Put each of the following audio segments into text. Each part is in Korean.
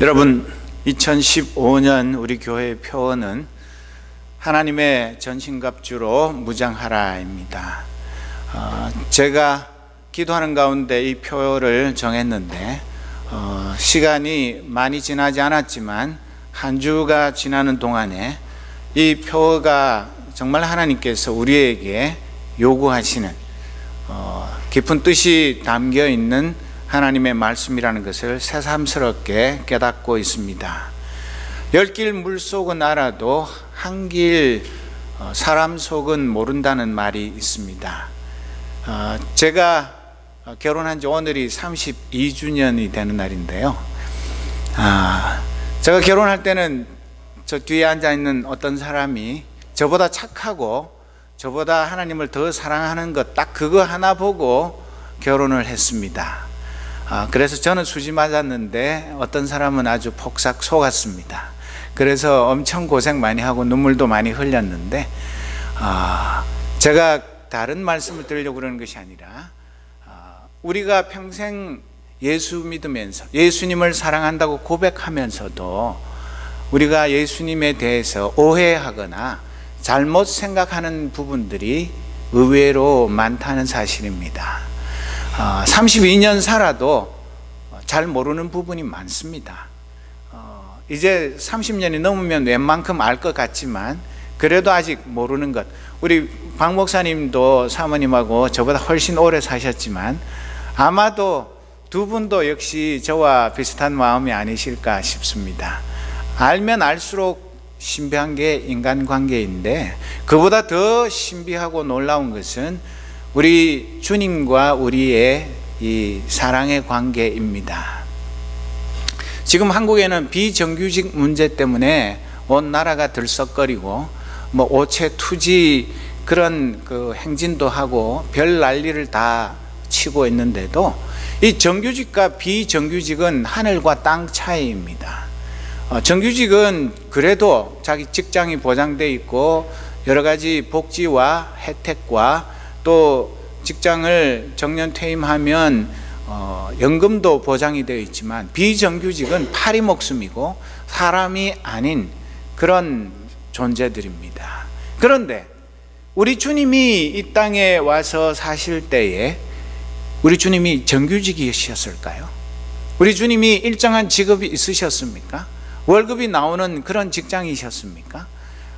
여러분, 2015년 우리 교회의 표어는 하나님의 전신갑주로 무장하라입니다. 제가 기도하는 가운데 이 표어를 정했는데 시간이 많이 지나지 않았지만 한 주가 지나는 동안에 이 표어가 정말 하나님께서 우리에게 요구하시는 깊은 뜻이 담겨 있는 하나님의 말씀이라는 것을 새삼스럽게 깨닫고 있습니다. 열길 물속은 알아도 한길 사람 속은 모른다는 말이 있습니다. 제가 결혼한 지 오늘이 32주년이 되는 날인데요. 제가 결혼할 때는 저 뒤에 앉아있는 어떤 사람이 저보다 착하고 저보다 하나님을 더 사랑하는 것 딱 그거 하나 보고 결혼을 했습니다. 그래서 저는 수지 맞았는데 어떤 사람은 아주 폭삭 속았습니다. 그래서 엄청 고생 많이 하고 눈물도 많이 흘렸는데 제가 다른 말씀을 드리려고 그러는 것이 아니라 우리가 평생 예수 믿으면서 예수님을 사랑한다고 고백하면서도 우리가 예수님에 대해서 오해하거나 잘못 생각하는 부분들이 의외로 많다는 사실입니다. 32년 살아도 잘 모르는 부분이 많습니다. 이제 30년이 넘으면 웬만큼 알 것 같지만 그래도 아직 모르는 것, 우리 박 목사님도 사모님하고 저보다 훨씬 오래 사셨지만 아마도 두 분도 역시 저와 비슷한 마음이 아니실까 싶습니다. 알면 알수록 신비한 게 인간관계인데 그보다 더 신비하고 놀라운 것은 우리 주님과 우리의 이 사랑의 관계입니다. 지금 한국에는 비정규직 문제 때문에 온 나라가 들썩거리고 오체 투지 그런 그 행진도 하고 별 난리를 다 치고 있는데도 이 정규직과 비정규직은 하늘과 땅 차이입니다. 정규직은 그래도 자기 직장이 보장되어 있고 여러 가지 복지와 혜택과 또 직장을 정년 퇴임하면 연금도 보장이 되어 있지만 비정규직은 파리 목숨이고 사람이 아닌 그런 존재들입니다. 그런데 우리 주님이 이 땅에 와서 사실 때에 우리 주님이 정규직이셨을까요? 우리 주님이 일정한 직업이 있으셨습니까? 월급이 나오는 그런 직장이셨습니까?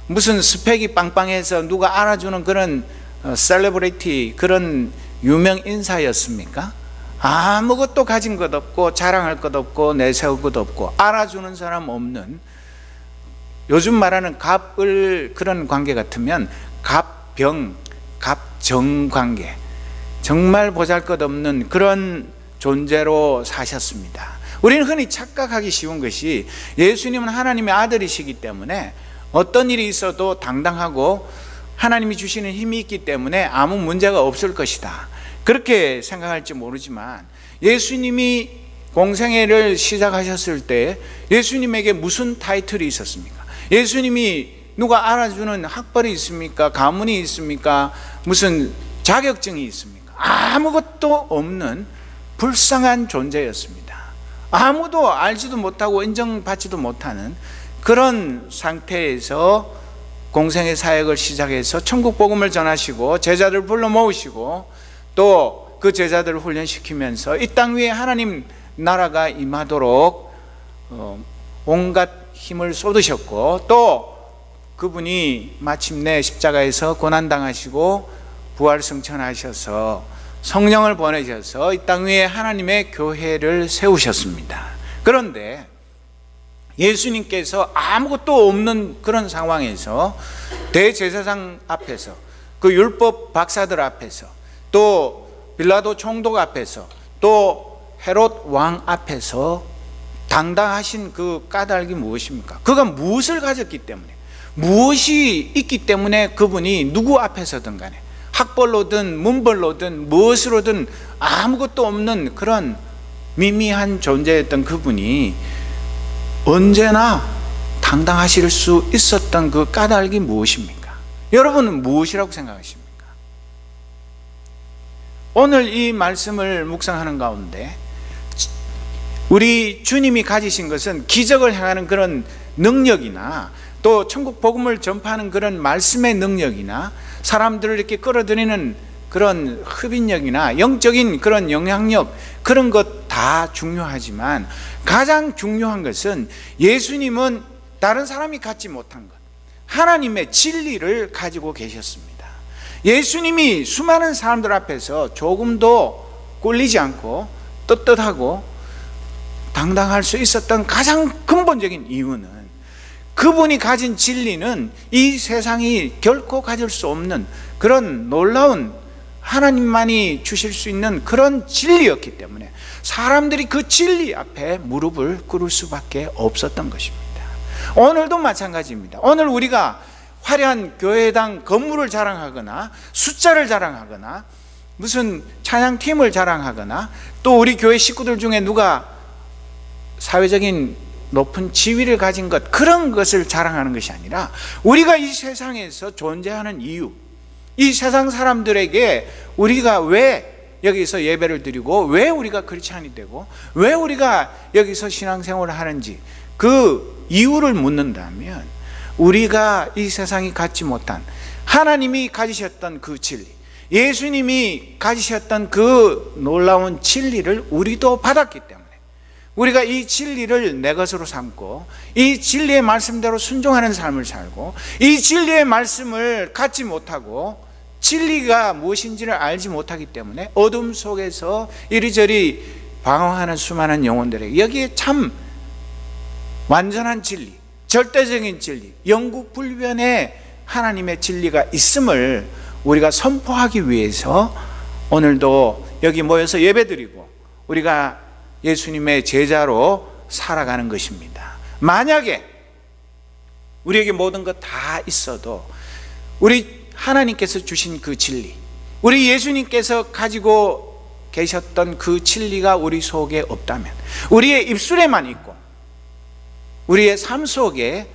무슨 스펙이 빵빵해서 누가 알아주는 그런 셀레브리티 그런 유명 인사였습니까? 아무것도 가진 것 없고 자랑할 것 없고 내세울 것 없고 알아주는 사람 없는, 요즘 말하는 갑을 그런 관계 같으면 갑병, 갑정 관계, 정말 보잘것없는 그런 존재로 사셨습니다. 우리는 흔히 착각하기 쉬운 것이 예수님은 하나님의 아들이시기 때문에 어떤 일이 있어도 당당하고 하나님이 주시는 힘이 있기 때문에 아무 문제가 없을 것이다, 그렇게 생각할지 모르지만 예수님이 공생애를 시작하셨을 때 예수님에게 무슨 타이틀이 있었습니까? 예수님이 누가 알아주는 학벌이 있습니까? 가문이 있습니까? 무슨 자격증이 있습니까? 아무것도 없는 불쌍한 존재였습니다. 아무도 알지도 못하고 인정받지도 못하는 그런 상태에서 공생의 사역을 시작해서 천국 복음을 전하시고 제자들 불러 모으시고 또 그 제자들을 훈련시키면서 이 땅 위에 하나님 나라가 임하도록 온갖 힘을 쏟으셨고, 또 그분이 마침내 십자가에서 고난당하시고 부활승천하셔서 성령을 보내셔서 이 땅 위에 하나님의 교회를 세우셨습니다. 그런데 예수님께서 아무것도 없는 그런 상황에서 대제사장 앞에서, 그 율법 박사들 앞에서, 또 빌라도 총독 앞에서, 또 헤롯 왕 앞에서 당당하신 그 까닭이 무엇입니까? 그가 무엇을 가졌기 때문에, 무엇이 있기 때문에 그분이 누구 앞에서든 간에 학벌로든 문벌로든 무엇으로든 아무것도 없는 그런 미미한 존재였던 그분이 언제나 당당하실 수 있었던 그 까닭이 무엇입니까? 여러분은 무엇이라고 생각하십니까? 오늘 이 말씀을 묵상하는 가운데 우리 주님이 가지신 것은 기적을 행하는 그런 능력이나 또 천국 복음을 전파하는 그런 말씀의 능력이나 사람들을 이렇게 끌어들이는 그런 흡인력이나 영적인 그런 영향력, 그런 것 다 중요하지만 가장 중요한 것은 예수님은 다른 사람이 갖지 못한 것, 하나님의 진리를 가지고 계셨습니다. 예수님이 수많은 사람들 앞에서 조금도 꿀리지 않고 떳떳하고 당당할 수 있었던 가장 근본적인 이유는 그분이 가진 진리는 이 세상이 결코 가질 수 없는 그런 놀라운, 하나님만이 주실 수 있는 그런 진리였기 때문에 사람들이 그 진리 앞에 무릎을 꿇을 수밖에 없었던 것입니다. 오늘도 마찬가지입니다. 오늘 우리가 화려한 교회당 건물을 자랑하거나 숫자를 자랑하거나 무슨 찬양팀을 자랑하거나 또 우리 교회 식구들 중에 누가 사회적인 높은 지위를 가진 것, 그런 것을 자랑하는 것이 아니라 우리가 이 세상에서 존재하는 이유, 이 세상 사람들에게 우리가 왜 여기서 예배를 드리고 왜 우리가 크리스찬이 되고 왜 우리가 여기서 신앙생활을 하는지 그 이유를 묻는다면 우리가 이 세상이 갖지 못한 하나님이 가지셨던 그 진리, 예수님이 가지셨던 그 놀라운 진리를 우리도 받았기 때문에 우리가 이 진리를 내 것으로 삼고 이 진리의 말씀대로 순종하는 삶을 살고 이 진리의 말씀을 갖지 못하고 진리가 무엇인지를 알지 못하기 때문에 어둠 속에서 이리저리 방황하는 수많은 영혼들에게 여기에 참 완전한 진리, 절대적인 진리, 영구불변의 하나님의 진리가 있음을 우리가 선포하기 위해서 오늘도 여기 모여서 예배드리고 우리가 예수님의 제자로 살아가는 것입니다. 만약에 우리에게 모든 것 다 있어도 우리 하나님께서 주신 그 진리, 우리 예수님께서 가지고 계셨던 그 진리가 우리 속에 없다면, 우리의 입술에만 있고 우리의 삶 속에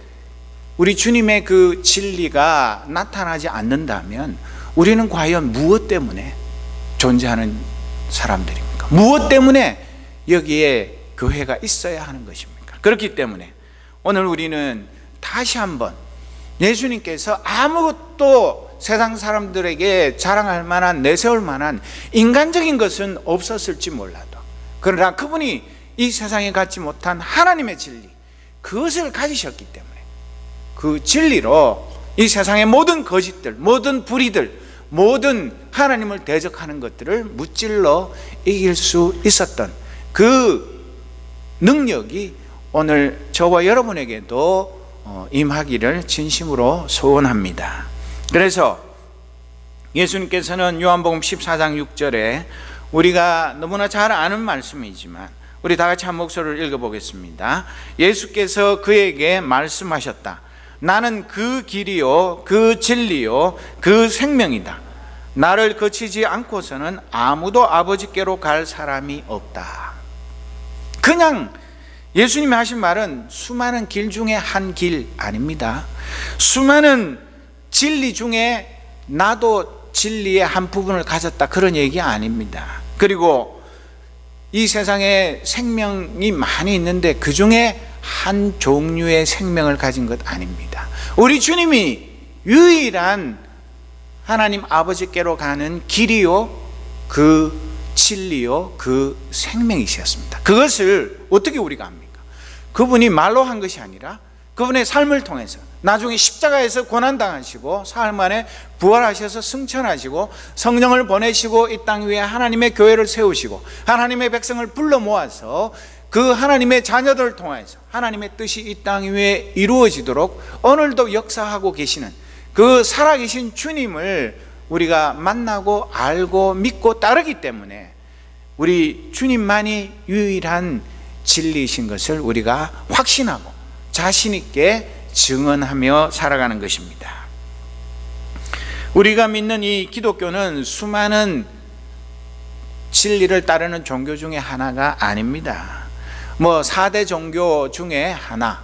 우리 주님의 그 진리가 나타나지 않는다면 우리는 과연 무엇 때문에 존재하는 사람들입니까? 무엇 때문에 여기에 교회가 있어야 하는 것입니까? 그렇기 때문에 오늘 우리는 다시 한번 예수님께서 아무것도 세상 사람들에게 자랑할 만한, 내세울 만한 인간적인 것은 없었을지 몰라도 그러나 그분이 이 세상에 갖지 못한 하나님의 진리, 그것을 가지셨기 때문에 그 진리로 이 세상의 모든 거짓들, 모든 불의들, 모든 하나님을 대적하는 것들을 무찔러 이길 수 있었던 그 능력이 오늘 저와 여러분에게도 임하기를 진심으로 소원합니다. 그래서 예수님께서는 요한복음 14장 6절에 우리가 너무나 잘 아는 말씀이지만 우리 다 같이 한 목소리를 읽어보겠습니다. 예수께서 그에게 말씀하셨다. 나는 그 길이요 그 진리요 그 생명이다. 나를 거치지 않고서는 아무도 아버지께로 갈 사람이 없다. 그냥 예수님이 하신 말은 수많은 길 중에 한 길 아닙니다. 수많은 진리 중에 나도 진리의 한 부분을 가졌다, 그런 얘기 아닙니다. 그리고 이 세상에 생명이 많이 있는데 그 중에 한 종류의 생명을 가진 것 아닙니다. 우리 주님이 유일한 하나님 아버지께로 가는 길이요 그 진리요 그 생명이셨습니다. 그것을 어떻게 우리가 압니까? 그분이 말로 한 것이 아니라 그분의 삶을 통해서 나중에 십자가에서 고난당하시고 사흘 만에 부활하셔서 승천하시고 성령을 보내시고 이 땅 위에 하나님의 교회를 세우시고 하나님의 백성을 불러 모아서 그 하나님의 자녀들을 통해서 하나님의 뜻이 이 땅 위에 이루어지도록 오늘도 역사하고 계시는 그 살아계신 주님을 우리가 만나고 알고 믿고 따르기 때문에 우리 주님만이 유일한 진리이신 것을 우리가 확신하고 자신 있게 증언하며 살아가는 것입니다. 우리가 믿는 이 기독교는 수많은 진리를 따르는 종교 중에 하나가 아닙니다. 4대 종교 중에 하나,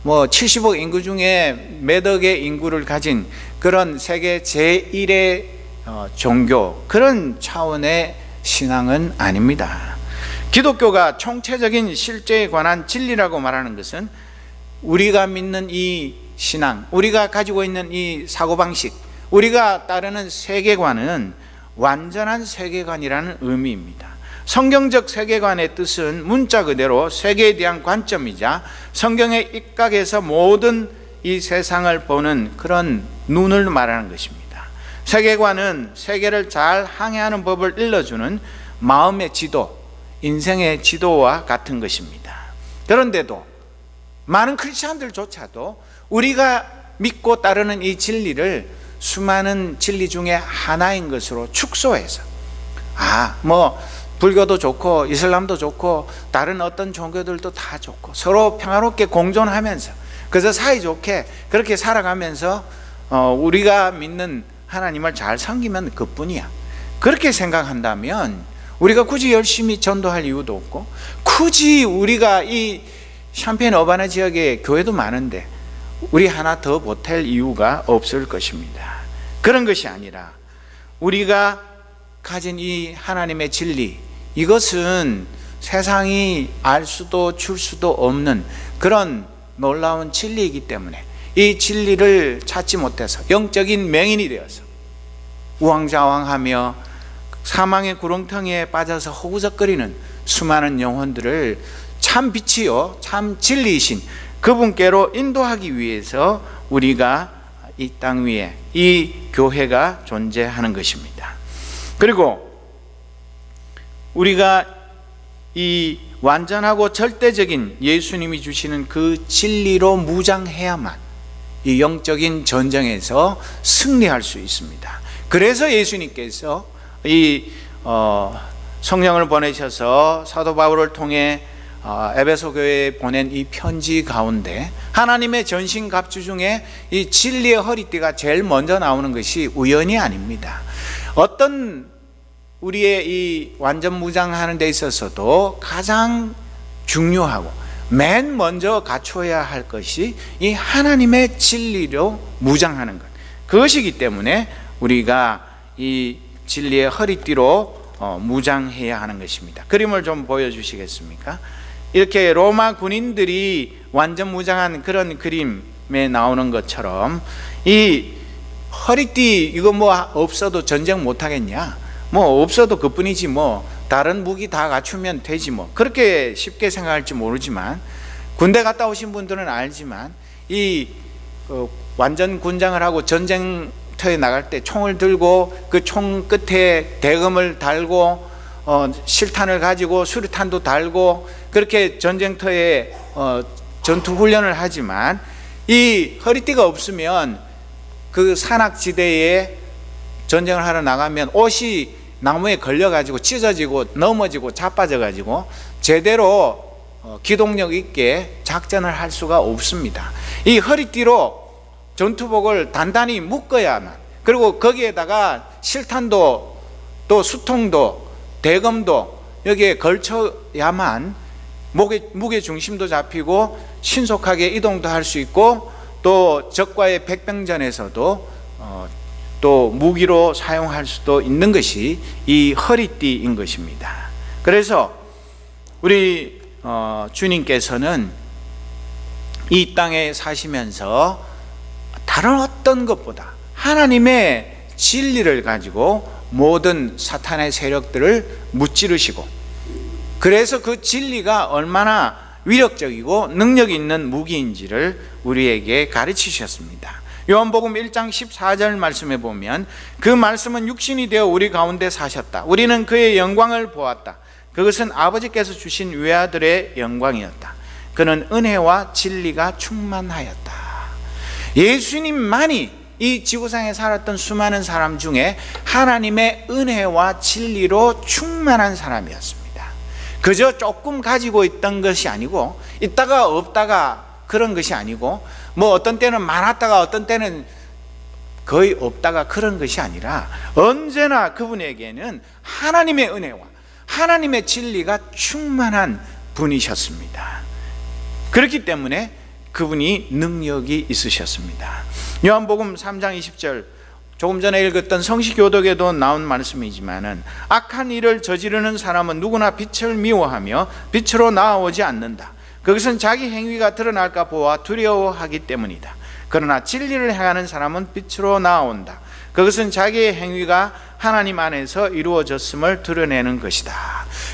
70억 인구 중에 몇 억의 인구를 가진 그런 세계 제1의 종교, 그런 차원의 신앙은 아닙니다. 기독교가 총체적인 실제에 관한 진리라고 말하는 것은 우리가 믿는 이 신앙, 우리가 가지고 있는 이 사고방식, 우리가 따르는 세계관은 완전한 세계관이라는 의미입니다. 성경적 세계관의 뜻은 문자 그대로 세계에 대한 관점이자 성경의 입각에서 모든 이 세상을 보는 그런 눈을 말하는 것입니다. 세계관은 세계를 잘 항해하는 법을 일러주는 마음의 지도, 인생의 지도와 같은 것입니다. 그런데도 많은 크리스찬들조차도 우리가 믿고 따르는 이 진리를 수많은 진리 중에 하나인 것으로 축소해서 불교도 좋고 이슬람도 좋고 다른 어떤 종교들도 다 좋고 서로 평화롭게 공존하면서 그래서 사이좋게 그렇게 살아가면서 우리가 믿는 하나님을 잘 섬기면 그뿐이야, 그렇게 생각한다면 우리가 굳이 열심히 전도할 이유도 없고, 굳이 우리가 이 샴페인 어바나 지역에 교회도 많은데 우리 하나 더 보탤 이유가 없을 것입니다. 그런 것이 아니라 우리가 가진 이 하나님의 진리, 이것은 세상이 알 수도 줄 수도 없는 그런 놀라운 진리이기 때문에 이 진리를 찾지 못해서 영적인 맹인이 되어서 우왕좌왕하며 사망의 구렁텅이에 빠져서 허우적거리는 수많은 영혼들을 참 빛이요 참 진리이신 그분께로 인도하기 위해서 우리가 이 땅 위에 이 교회가 존재하는 것입니다. 그리고 우리가 이 완전하고 절대적인 예수님이 주시는 그 진리로 무장해야만 이 영적인 전쟁에서 승리할 수 있습니다. 그래서 예수님께서 이 성령을 보내셔서 사도 바울을 통해 에베소 교회에 보낸 이 편지 가운데 하나님의 전신갑주 중에 이 진리의 허리띠가 제일 먼저 나오는 것이 우연이 아닙니다. 어떤 우리의 이 완전 무장하는 데 있어서도 가장 중요하고 맨 먼저 갖춰야 할 것이 이 하나님의 진리로 무장하는 것, 그것이기 때문에 우리가 이 진리의 허리띠로 무장해야 하는 것입니다. 그림을 좀 보여주시겠습니까? 이렇게 로마 군인들이 완전 무장한 그런 그림에 나오는 것처럼 이 허리띠 이거 없어도 전쟁 못하겠냐? 없어도 그뿐이지 다른 무기 다 갖추면 되지 그렇게 쉽게 생각할지 모르지만 군대 갔다 오신 분들은 알지만 이 완전 군장을 하고 전쟁터에 나갈 때 총을 들고 그 총 끝에 대검을 달고 실탄을 가지고 수류탄도 달고 그렇게 전쟁터에 전투 훈련을 하지만 이 허리띠가 없으면 그 산악지대에 전쟁을 하러 나가면 옷이 나무에 걸려가지고 찢어지고 넘어지고 자빠져가지고 제대로 기동력 있게 작전을 할 수가 없습니다. 이 허리띠로 전투복을 단단히 묶어야만, 그리고 거기에다가 실탄도 또 수통도 대검도 여기에 걸쳐야만 무게 중심도 잡히고 신속하게 이동도 할 수 있고 또 적과의 백병전에서도 또 무기로 사용할 수도 있는 것이 이 허리띠인 것입니다. 그래서 우리 주님께서는 이 땅에 사시면서 다른 어떤 것보다 하나님의 진리를 가지고 모든 사탄의 세력들을 무찌르시고, 그래서 그 진리가 얼마나 위력적이고 능력 있는 무기인지를 우리에게 가르치셨습니다. 요한복음 1장 14절 말씀에 보면 그 말씀은 육신이 되어 우리 가운데 사셨다. 우리는 그의 영광을 보았다. 그것은 아버지께서 주신 외아들의 영광이었다. 그는 은혜와 진리가 충만하였다. 예수님만이 이 지구상에 살았던 수많은 사람 중에 하나님의 은혜와 진리로 충만한 사람이었습니다. 그저 조금 가지고 있던 것이 아니고 있다가 없다가 그런 것이 아니고 어떤 때는 많았다가 어떤 때는 거의 없다가 그런 것이 아니라 언제나 그분에게는 하나님의 은혜와 하나님의 진리가 충만한 분이셨습니다. 그렇기 때문에 그분이 능력이 있으셨습니다. 요한복음 3장 20절 조금 전에 읽었던 성시교독에도 나온 말씀이지만은 악한 일을 저지르는 사람은 누구나 빛을 미워하며 빛으로 나아오지 않는다. 그것은 자기 행위가 드러날까 보아 두려워하기 때문이다. 그러나 진리를 행하는 사람은 빛으로 나아온다. 그것은 자기의 행위가 하나님 안에서 이루어졌음을 드러내는 것이다.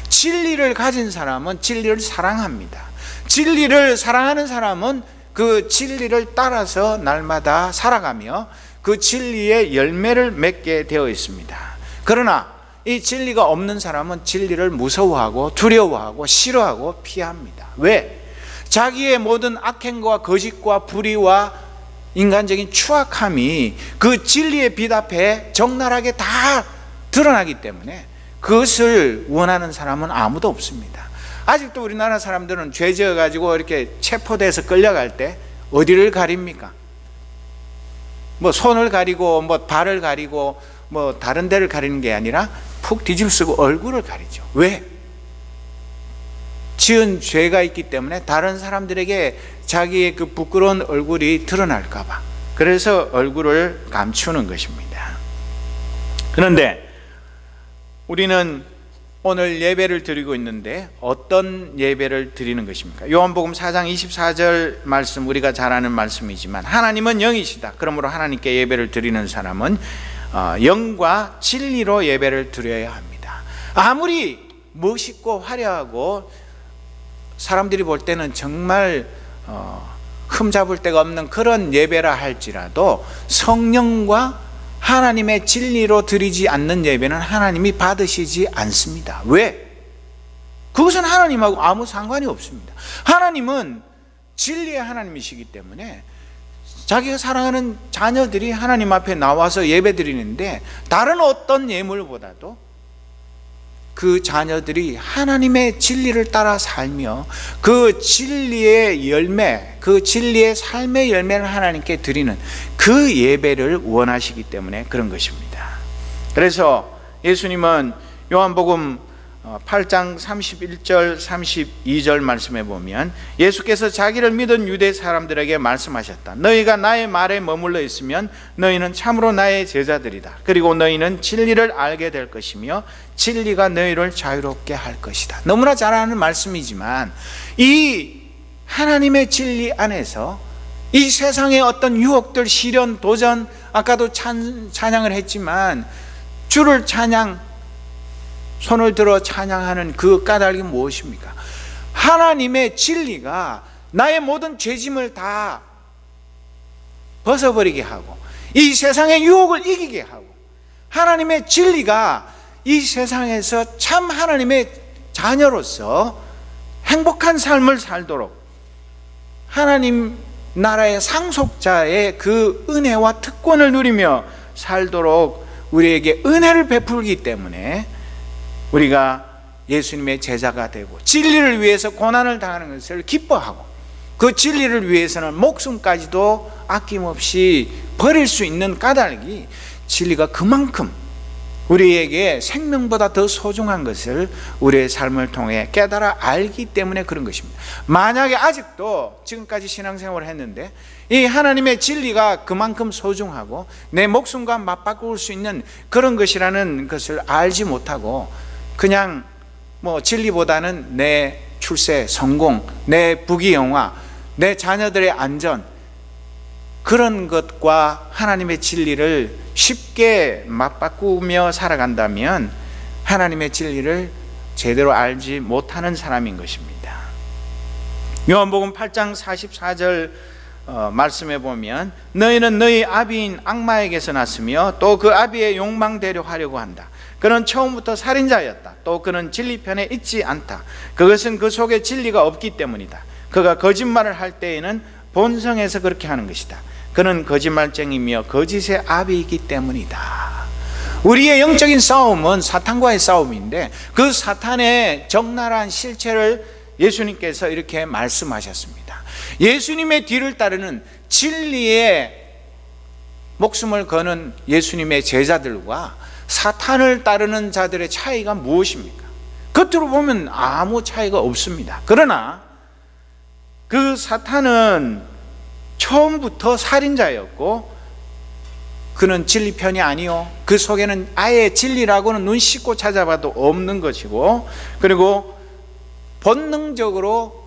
진리를 가진 사람은 진리를 사랑합니다. 진리를 사랑하는 사람은 그 진리를 따라서 날마다 살아가며 그 진리의 열매를 맺게 되어 있습니다. 그러나 이 진리가 없는 사람은 진리를 무서워하고 두려워하고 싫어하고 피합니다. 왜? 자기의 모든 악행과 거짓과 불의와 인간적인 추악함이 그 진리의 빛 앞에 적나라하게 다 드러나기 때문에 그것을 원하는 사람은 아무도 없습니다. 아직도 우리나라 사람들은 죄 지어가지고 이렇게 체포돼서 끌려갈 때 어디를 가립니까? 뭐 손을 가리고 뭐 발을 가리고 뭐 다른 데를 가리는 게 아니라 푹 뒤집쓰고 얼굴을 가리죠. 왜? 지은 죄가 있기 때문에 다른 사람들에게 자기의 그 부끄러운 얼굴이 드러날까 봐 그래서 얼굴을 감추는 것입니다. 그런데 우리는 오늘 예배를 드리고 있는데 어떤 예배를 드리는 것입니까? 요한복음 4장 24절 말씀, 우리가 잘 아는 말씀이지만 하나님은 영이시다. 그러므로 하나님께 예배를 드리는 사람은 영과 진리로 예배를 드려야 합니다. 아무리 멋있고 화려하고 사람들이 볼 때는 정말 흠잡을 데가 없는 그런 예배라 할지라도 성령과 하나님의 진리로 드리지 않는 예배는 하나님이 받으시지 않습니다. 왜? 그것은 하나님하고 아무 상관이 없습니다. 하나님은 진리의 하나님이시기 때문에 자기가 사랑하는 자녀들이 하나님 앞에 나와서 예배 드리는데 다른 어떤 예물보다도 그 자녀들이 하나님의 진리를 따라 살며 그 진리의 열매, 그 진리의 삶의 열매를 하나님께 드리는 그 예배를 원하시기 때문에 그런 것입니다. 그래서 예수님은 요한복음 8장 31절 32절 말씀에 보면 예수께서 자기를 믿은 유대 사람들에게 말씀하셨다. 너희가 나의 말에 머물러 있으면 너희는 참으로 나의 제자들이다. 그리고 너희는 진리를 알게 될 것이며 진리가 너희를 자유롭게 할 것이다. 너무나 잘 아는 말씀이지만 이 하나님의 진리 안에서 이 세상의 어떤 유혹들, 시련, 도전, 아까도 찬양을 했지만 주를 손을 들어 찬양하는 그 까닭이 무엇입니까? 하나님의 진리가 나의 모든 죄짐을 다 벗어버리게 하고 이 세상의 유혹을 이기게 하고 하나님의 진리가 이 세상에서 참 하나님의 자녀로서 행복한 삶을 살도록 하나님 나라의 상속자의 그 은혜와 특권을 누리며 살도록 우리에게 은혜를 베풀기 때문에 우리가 예수님의 제자가 되고 진리를 위해서 고난을 당하는 것을 기뻐하고 그 진리를 위해서는 목숨까지도 아낌없이 버릴 수 있는 까닭이 진리가 그만큼 우리에게 생명보다 더 소중한 것을 우리의 삶을 통해 깨달아 알기 때문에 그런 것입니다. 만약에 아직도 지금까지 신앙생활을 했는데 이 하나님의 진리가 그만큼 소중하고 내 목숨과 맞바꿀 수 있는 그런 것이라는 것을 알지 못하고 그냥 뭐 진리보다는 내 출세, 성공, 내 부귀영화, 내 자녀들의 안전 그런 것과 하나님의 진리를 쉽게 맞바꾸며 살아간다면 하나님의 진리를 제대로 알지 못하는 사람인 것입니다. 요한복음 8장 44절 말씀에 보면 너희는 너희 아비인 악마에게서 났으며 또 그 아비의 욕망대로 하려고 한다. 그는 처음부터 살인자였다. 또 그는 진리편에 있지 않다. 그것은 그 속에 진리가 없기 때문이다. 그가 거짓말을 할 때에는 본성에서 그렇게 하는 것이다. 그는 거짓말쟁이며 거짓의 아비이기 때문이다. 우리의 영적인 싸움은 사탄과의 싸움인데 그 사탄의 적나라한 실체를 예수님께서 이렇게 말씀하셨습니다. 예수님의 뒤를 따르는 진리의 목숨을 거는 예수님의 제자들과 사탄을 따르는 자들의 차이가 무엇입니까? 겉으로 보면 아무 차이가 없습니다. 그러나 그 사탄은 처음부터 살인자였고 그는 진리 편이 아니요, 그 속에는 아예 진리라고는 눈 씻고 찾아봐도 없는 것이고, 그리고 본능적으로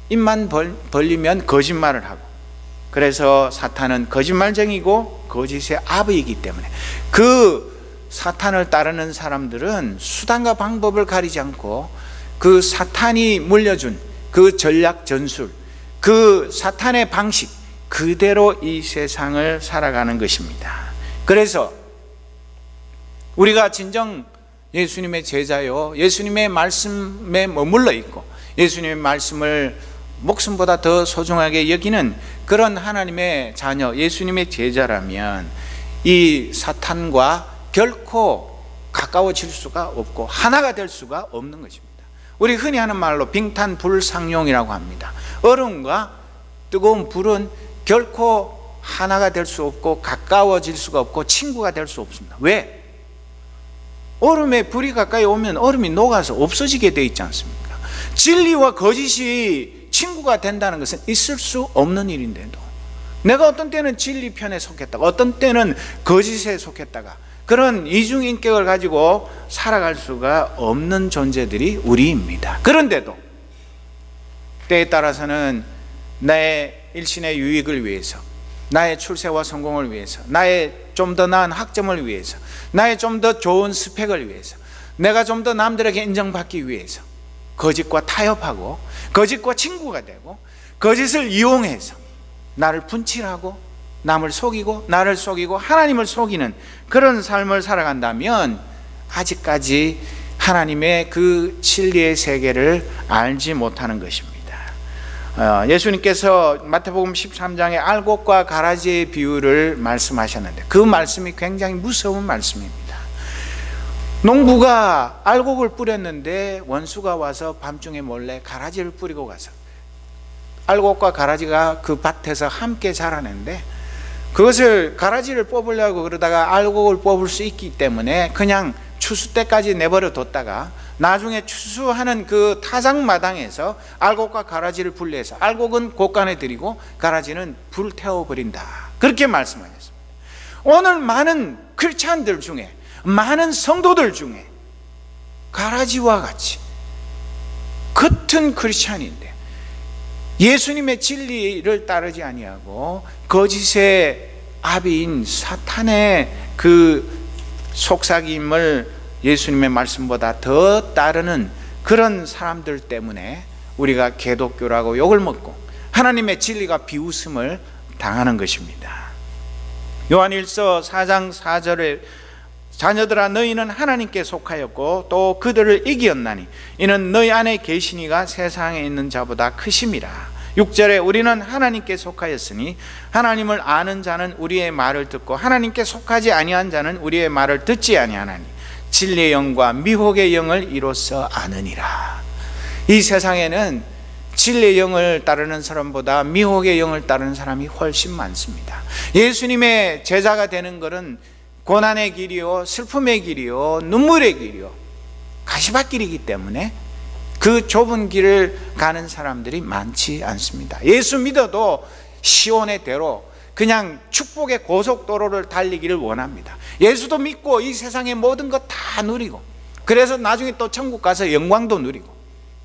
입만 벌리면 거짓말을 하고, 그래서 사탄은 거짓말쟁이고 거짓의 아버이기 때문에 그 사탄을 따르는 사람들은 수단과 방법을 가리지 않고 그 사탄이 물려준 그 전략 전술, 그 사탄의 방식 그대로 이 세상을 살아가는 것입니다. 그래서 우리가 진정 예수님의 제자요, 예수님의 말씀에 머물러 있고 예수님의 말씀을 목숨보다 더 소중하게 여기는 그런 하나님의 자녀, 예수님의 제자라면 이 사탄과 결코 가까워질 수가 없고 하나가 될 수가 없는 것입니다. 우리 흔히 하는 말로 빙탄불상용이라고 합니다. 얼음과 뜨거운 불은 결코 하나가 될 수 없고 가까워질 수가 없고 친구가 될 수 없습니다. 왜? 얼음에 불이 가까이 오면 얼음이 녹아서 없어지게 되어 있지 않습니까? 진리와 거짓이 친구가 된다는 것은 있을 수 없는 일인데도 내가 어떤 때는 진리 편에 속했다가 어떤 때는 거짓에 속했다가 그런 이중인격을 가지고 살아갈 수가 없는 존재들이 우리입니다. 그런데도 때에 따라서는 나의 일신의 유익을 위해서, 나의 출세와 성공을 위해서, 나의 좀 더 나은 학점을 위해서, 나의 좀 더 좋은 스펙을 위해서, 내가 좀 더 남들에게 인정받기 위해서 거짓과 타협하고 거짓과 친구가 되고 거짓을 이용해서 나를 분칠하고 남을 속이고 나를 속이고 하나님을 속이는 그런 삶을 살아간다면 아직까지 하나님의 그 진리의 세계를 알지 못하는 것입니다. 예수님께서 마태복음 13장에 알곡과 가라지의 비유를 말씀하셨는데 그 말씀이 굉장히 무서운 말씀입니다. 농부가 알곡을 뿌렸는데 원수가 와서 밤중에 몰래 가라지를 뿌리고 가서 알곡과 가라지가 그 밭에서 함께 자라는데 그것을 가라지를 뽑으려고 그러다가 알곡을 뽑을 수 있기 때문에 그냥 추수 때까지 내버려 뒀다가 나중에 추수하는 그 타작마당에서 알곡과 가라지를 분리해서 알곡은 곳간에 들이고 가라지는 불태워버린다, 그렇게 말씀하셨습니다. 오늘 많은 크리스찬들 중에, 많은 성도들 중에 가라지와 같이 겉은 크리스찬인데 예수님의 진리를 따르지 아니하고 거짓의 아비인 사탄의 그 속삭임을 예수님의 말씀보다 더 따르는 그런 사람들 때문에 우리가 개독교라고 욕을 먹고 하나님의 진리가 비웃음을 당하는 것입니다. 요한일서 4장 4절에 자녀들아 너희는 하나님께 속하였고 또 그들을 이기었나니 이는 너희 안에 계시니가 세상에 있는 자보다 크심이라. 6절에 우리는 하나님께 속하였으니 하나님을 아는 자는 우리의 말을 듣고 하나님께 속하지 아니한 자는 우리의 말을 듣지 아니하나니 진리의 영과 미혹의 영을 이로써 아느니라. 이 세상에는 진리의 영을 따르는 사람보다 미혹의 영을 따르는 사람이 훨씬 많습니다. 예수님의 제자가 되는 것은 고난의 길이요, 슬픔의 길이요, 눈물의 길이요, 가시밭길이기 때문에 그 좁은 길을 가는 사람들이 많지 않습니다. 예수 믿어도 시온의 대로 그냥 축복의 고속도로를 달리기를 원합니다. 예수도 믿고 이 세상의 모든 것 다 누리고 그래서 나중에 또 천국 가서 영광도 누리고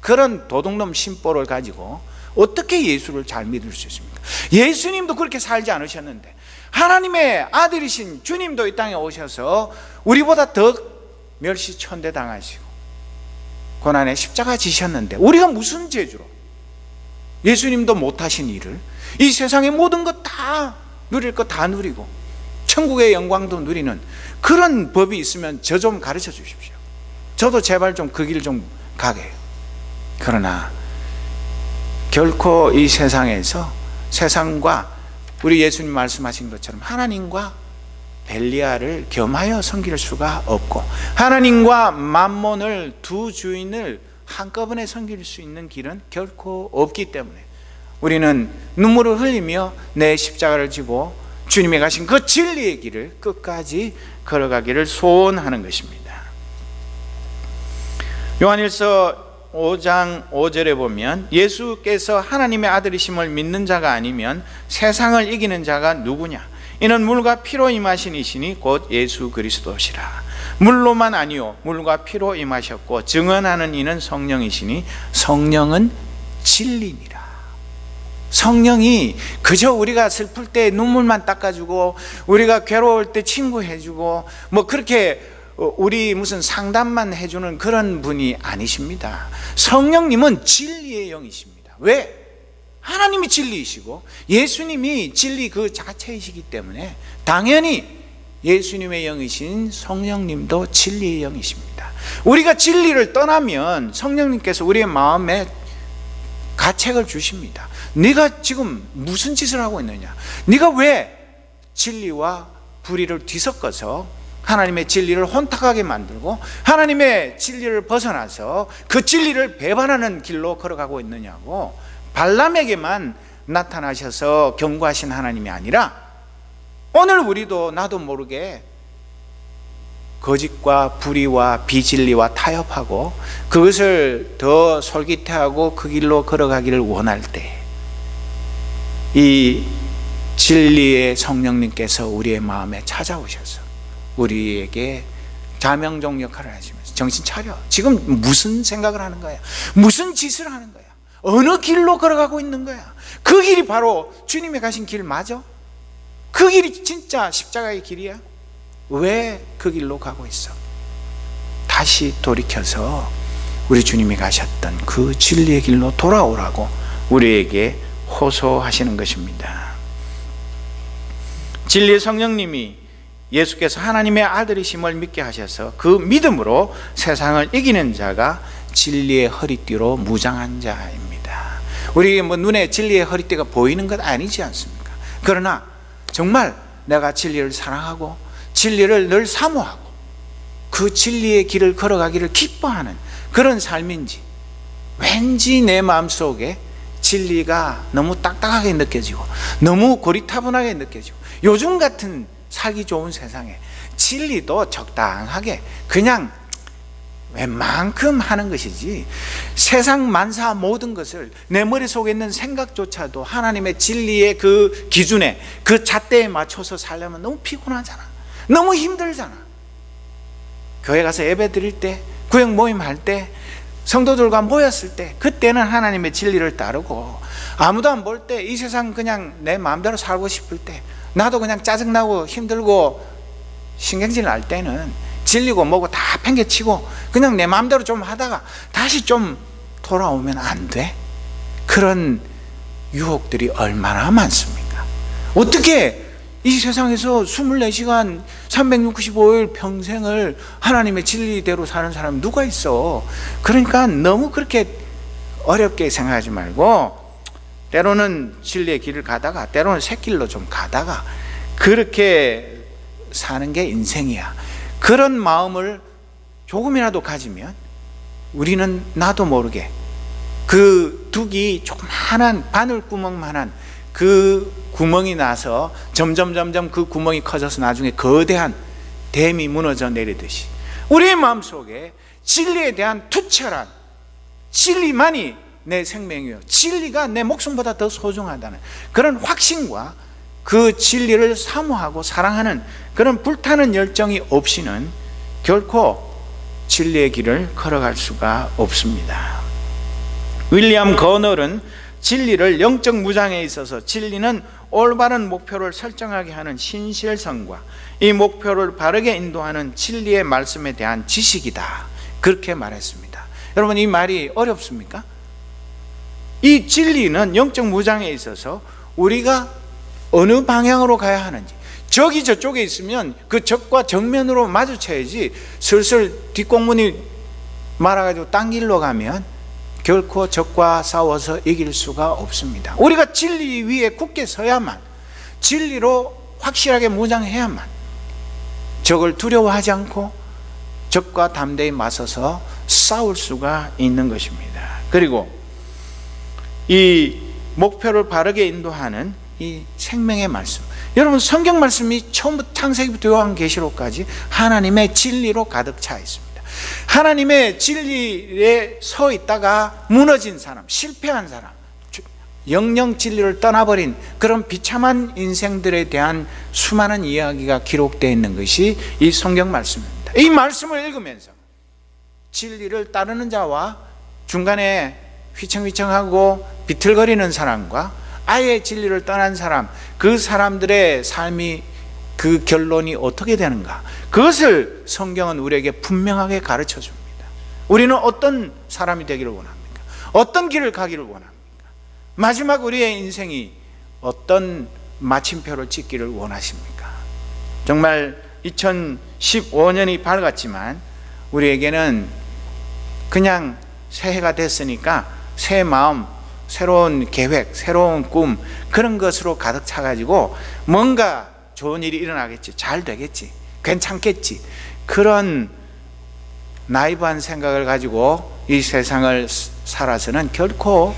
그런 도둑놈 심보를 가지고 어떻게 예수를 잘 믿을 수 있습니까? 예수님도 그렇게 살지 않으셨는데 하나님의 아들이신 주님도 이 땅에 오셔서 우리보다 더 멸시천대 당하시고 고난의 십자가 지셨는데 우리가 무슨 죄주로 예수님도 못하신 일을 이 세상의 모든 것 다 누릴 것 다 누리고 천국의 영광도 누리는 그런 법이 있으면 저 좀 가르쳐 주십시오. 저도 제발 좀 그 길 좀 가게 해요. 그러나 결코 이 세상에서 세상과 우리 예수님 말씀하신 것처럼 하나님과 벨리알을 겸하여 섬길 수가 없고 하나님과 만몬을 두 주인을 한꺼번에 섬길 수 있는 길은 결코 없기 때문에 우리는 눈물을 흘리며 내 십자가를 지고 주님이 가신 그 진리의 길을 끝까지 걸어가기를 소원하는 것입니다. 요한일서 5장 5절에 보면 예수께서 하나님의 아들이심을 믿는 자가 아니면 세상을 이기는 자가 누구냐? 이는 물과 피로 임하신 이시니 곧 예수 그리스도시라. 물로만 아니요 물과 피로 임하셨고 증언하는 이는 성령이시니 성령은 진리니라. 성령이 그저 우리가 슬플 때 눈물만 닦아주고, 우리가 괴로울 때 친구해주고, 뭐 그렇게 우리 무슨 상담만 해주는 그런 분이 아니십니다. 성령님은 진리의 영이십니다. 왜? 하나님이 진리이시고 예수님이 진리 그 자체이시기 때문에 당연히 예수님의 영이신 성령님도 진리의 영이십니다. 우리가 진리를 떠나면 성령님께서 우리의 마음에 가책을 주십니다. 네가 지금 무슨 짓을 하고 있느냐? 네가 왜 진리와 불의를 뒤섞어서 하나님의 진리를 혼탁하게 만들고 하나님의 진리를 벗어나서 그 진리를 배반하는 길로 걸어가고 있느냐고. 발람에게만 나타나셔서 경고하신 하나님이 아니라 오늘 우리도 나도 모르게 거짓과 불의와 비진리와 타협하고 그것을 더 솔깃해하고 그 길로 걸어가기를 원할 때 이 진리의 성령님께서 우리의 마음에 찾아오셔서 우리에게 자명종 역할을 하시면서 정신 차려. 지금 무슨 생각을 하는 거야? 무슨 짓을 하는 거야? 어느 길로 걸어가고 있는 거야? 그 길이 바로 주님이 가신 길 맞아? 그 길이 진짜 십자가의 길이야? 왜 그 길로 가고 있어? 다시 돌이켜서 우리 주님이 가셨던 그 진리의 길로 돌아오라고 우리에게 호소하시는 것입니다. 진리의 성령님이 예수께서 하나님의 아들이심을 믿게 하셔서 그 믿음으로 세상을 이기는 자가 진리의 허리띠로 무장한 자입니다. 우리 뭐 눈에 진리의 허리띠가 보이는 것 아니지 않습니까? 그러나 정말 내가 진리를 사랑하고 진리를 늘 사모하고 그 진리의 길을 걸어가기를 기뻐하는 그런 삶인지 왠지 내 마음속에 진리가 너무 딱딱하게 느껴지고 너무 고리타분하게 느껴지고 요즘 같은 살기 좋은 세상에 진리도 적당하게 그냥 웬만큼 하는 것이지 세상 만사 모든 것을 내 머릿속에 있는 생각조차도 하나님의 진리의 그 기준에 그 잣대에 맞춰서 살려면 너무 피곤하잖아. 너무 힘들잖아. 교회 가서 예배 드릴 때 구역 모임 할 때 성도들과 모였을 때 그때는 하나님의 진리를 따르고 아무도 안 볼 때 이 세상 그냥 내 마음대로 살고 싶을 때 나도 그냥 짜증나고 힘들고 신경질 날 때는 진리고 뭐고 다 팽개치고 그냥 내 마음대로 좀 하다가 다시 좀 돌아오면 안 돼? 그런 유혹들이 얼마나 많습니까? 어떻게 이 세상에서 24시간 365일 평생을 하나님의 진리대로 사는 사람이 누가 있어? 그러니까 너무 그렇게 어렵게 생각하지 말고 때로는 진리의 길을 가다가 때로는 샛길로 좀 가다가 그렇게 사는 게 인생이야. 그런 마음을 조금이라도 가지면 우리는 나도 모르게 그 둑이 조그만한 바늘구멍만한 그 구멍이 나서 점점 그 구멍이 커져서 나중에 거대한 댐이 무너져 내리듯이 우리의 마음속에 진리에 대한 투철한 진리만이 내 생명이요 진리가 내 목숨보다 더 소중하다는 그런 확신과 그 진리를 사모하고 사랑하는 그런 불타는 열정이 없이는 결코 진리의 길을 걸어갈 수가 없습니다. 윌리엄 거널은 진리를 영적 무장에 있어서 진리는 올바른 목표를 설정하게 하는 신실성과 이 목표를 바르게 인도하는 진리의 말씀에 대한 지식이다, 그렇게 말했습니다. 여러분, 이 말이 어렵습니까? 이 진리는 영적 무장에 있어서 우리가 어느 방향으로 가야 하는지, 적이 저쪽에 있으면 그 적과 정면으로 마주쳐야지 슬슬 뒷공문이 말아가지고 딴 길로 가면 결코 적과 싸워서 이길 수가 없습니다. 우리가 진리 위에 굳게 서야만, 진리로 확실하게 무장해야만 적을 두려워하지 않고 적과 담대히 맞서서 싸울 수가 있는 것입니다. 그리고 이 목표를 바르게 인도하는 이 생명의 말씀, 여러분 성경 말씀이 처음부터 창세기부터 요한계시록까지 하나님의 진리로 가득 차 있습니다. 하나님의 진리에 서 있다가 무너진 사람, 실패한 사람, 영영 진리를 떠나버린 그런 비참한 인생들에 대한 수많은 이야기가 기록되어 있는 것이 이 성경 말씀입니다. 이 말씀을 읽으면서 진리를 따르는 자와 중간에 휘청휘청하고 비틀거리는 사람과 아예 진리를 떠난 사람, 그 사람들의 삶이, 그 결론이 어떻게 되는가, 그것을 성경은 우리에게 분명하게 가르쳐 줍니다. 우리는 어떤 사람이 되기를 원합니까? 어떤 길을 가기를 원합니까? 마지막 우리의 인생이 어떤 마침표를 찍기를 원하십니까? 정말 2015년이 밝았지만 우리에게는 그냥 새해가 됐으니까 새 마음, 새로운 계획, 새로운 꿈, 그런 것으로 가득 차가지고 뭔가 좋은 일이 일어나겠지, 잘 되겠지, 괜찮겠지, 그런 나이브한 생각을 가지고 이 세상을 살아서는 결코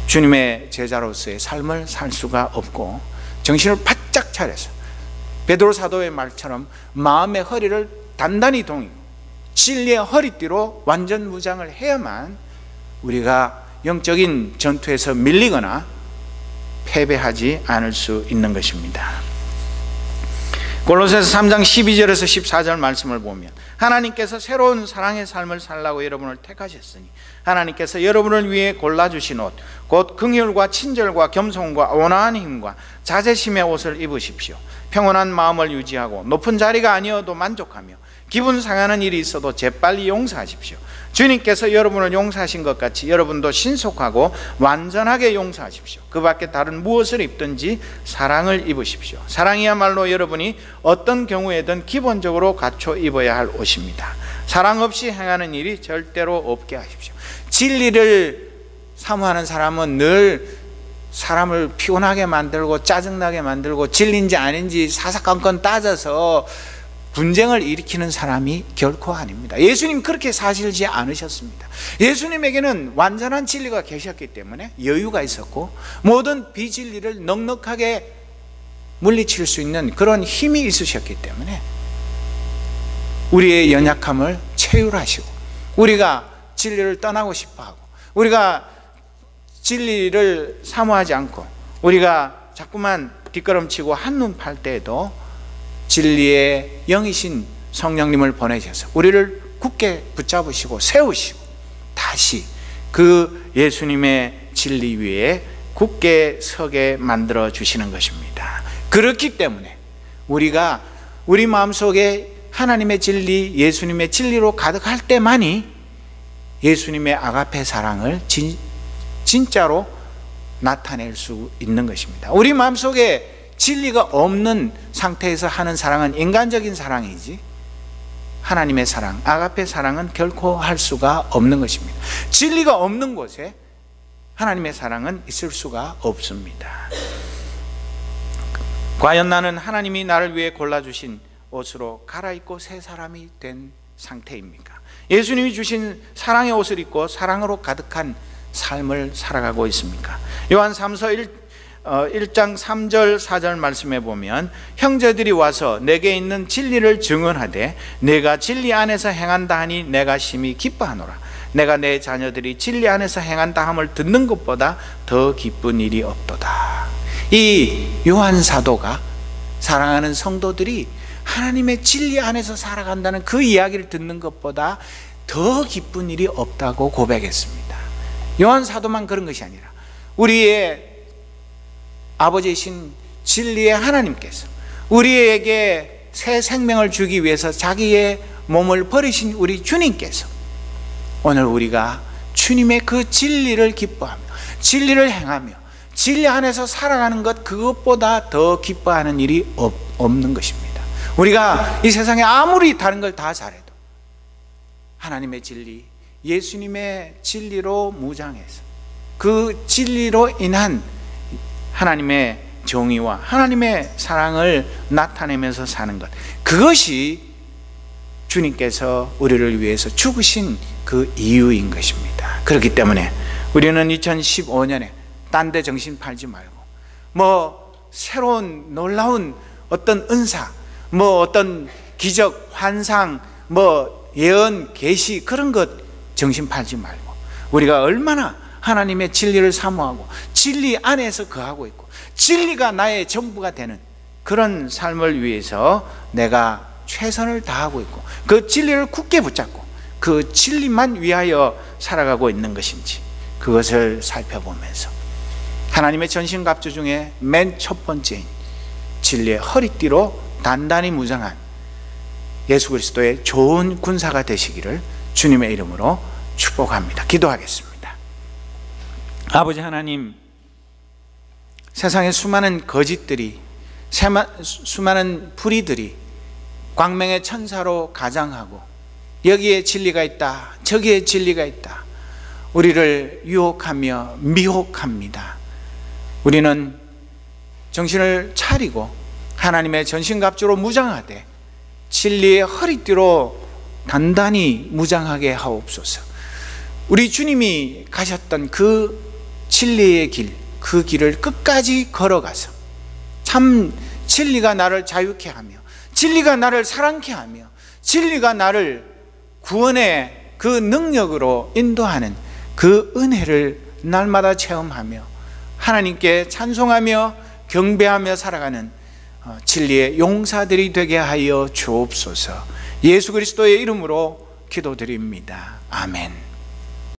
주님의 제자로서의 삶을 살 수가 없고, 정신을 바짝 차려서 베드로 사도의 말처럼 마음의 허리를 단단히 동이고 진리의 허리띠로 완전 무장을 해야만 우리가 영적인 전투에서 밀리거나 패배하지 않을 수 있는 것입니다. 골로새서 3장 12절에서 14절 말씀을 보면 하나님께서 새로운 사랑의 삶을 살라고 여러분을 택하셨으니 하나님께서 여러분을 위해 골라주신 옷, 곧 긍휼과 친절과 겸손과 온화한 힘과 자제심의 옷을 입으십시오. 평온한 마음을 유지하고 높은 자리가 아니어도 만족하며 기분 상하는 일이 있어도 재빨리 용서하십시오. 주님께서 여러분을 용서하신 것 같이 여러분도 신속하고 완전하게 용서하십시오. 그 밖에 다른 무엇을 입든지 사랑을 입으십시오. 사랑이야말로 여러분이 어떤 경우에든 기본적으로 갖춰 입어야 할 옷입니다. 사랑 없이 행하는 일이 절대로 없게 하십시오. 진리를 사모하는 사람은 늘 사람을 피곤하게 만들고 짜증나게 만들고 진리인지 아닌지 사사건건 따져서 분쟁을 일으키는 사람이 결코 아닙니다. 예수님 그렇게 사시지 않으셨습니다. 예수님에게는 완전한 진리가 계셨기 때문에 여유가 있었고 모든 비진리를 넉넉하게 물리칠 수 있는 그런 힘이 있으셨기 때문에 우리의 연약함을 체휼하시고, 우리가 진리를 떠나고 싶어하고, 우리가 진리를 사모하지 않고 우리가 자꾸만 뒷걸음치고 한눈 팔 때에도 진리의 영이신 성령님을 보내셔서 우리를 굳게 붙잡으시고 세우시고 다시 그 예수님의 진리 위에 굳게 서게 만들어 주시는 것입니다. 그렇기 때문에 우리가 우리 마음속에 하나님의 진리, 예수님의 진리로 가득할 때만이 예수님의 아가페 사랑을 진짜로 나타낼 수 있는 것입니다. 우리 마음속에 진리가 없는 상태에서 하는 사랑은 인간적인 사랑이지 하나님의 사랑, 아가페 사랑은 결코 할 수가 없는 것입니다. 진리가 없는 곳에 하나님의 사랑은 있을 수가 없습니다. 과연 나는 하나님이 나를 위해 골라주신 옷으로 갈아입고 새 사람이 된 상태입니까? 예수님이 주신 사랑의 옷을 입고 사랑으로 가득한 삶을 살아가고 있습니까? 요한삼서 1장 3절 4절 말씀에 보면 형제들이 와서 내게 있는 진리를 증언하되 내가 진리 안에서 행한다 하니 내가 심히 기뻐하노라. 내가 내 자녀들이 진리 안에서 행한다 함을 듣는 것보다 더 기쁜 일이 없도다. 이 요한 사도가 사랑하는 성도들이 하나님의 진리 안에서 살아간다는 그 이야기를 듣는 것보다 더 기쁜 일이 없다고 고백했습니다. 요한 사도만 그런 것이 아니라 우리의 아버지이신 진리의 하나님께서 우리에게 새 생명을 주기 위해서 자기의 몸을 버리신 우리 주님께서 오늘 우리가 주님의 그 진리를 기뻐하며 진리를 행하며 진리 안에서 살아가는 것, 그것보다 더 기뻐하는 일이 없는 것입니다. 우리가 이 세상에 아무리 다른 걸 다 잘해도 하나님의 진리, 예수님의 진리로 무장해서 그 진리로 인한 하나님의 정의와 하나님의 사랑을 나타내면서 사는 것, 그것이 주님께서 우리를 위해서 죽으신 그 이유인 것입니다. 그렇기 때문에 우리는 2015년에 딴 데 정신 팔지 말고 뭐 새로운 놀라운 어떤 은사, 뭐 어떤 기적, 환상, 뭐 예언, 계시, 그런 것 정신 팔지 말고 우리가 얼마나 하나님의 진리를 사모하고 진리 안에서 거하고 있고 진리가 나의 전부가 되는 그런 삶을 위해서 내가 최선을 다하고 있고 그 진리를 굳게 붙잡고 그 진리만 위하여 살아가고 있는 것인지 그것을 살펴보면서 하나님의 전신갑주 중에 맨 첫 번째인 진리의 허리띠로 단단히 무장한 예수 그리스도의 좋은 군사가 되시기를 주님의 이름으로 축복합니다. 기도하겠습니다. 아버지 하나님, 세상에 수많은 거짓들이, 수많은 불의들이 광명의 천사로 가장하고 여기에 진리가 있다, 저기에 진리가 있다, 우리를 유혹하며 미혹합니다. 우리는 정신을 차리고 하나님의 전신갑주로 무장하되 진리의 허리띠로 단단히 무장하게 하옵소서. 우리 주님이 가셨던 그 진리의 길, 그 길을 끝까지 걸어가서 참 진리가 나를 자유케 하며 진리가 나를 사랑케 하며 진리가 나를 구원의 그 능력으로 인도하는 그 은혜를 날마다 체험하며 하나님께 찬송하며 경배하며 살아가는 진리의 용사들이 되게 하여 주옵소서. 예수 그리스도의 이름으로 기도드립니다. 아멘.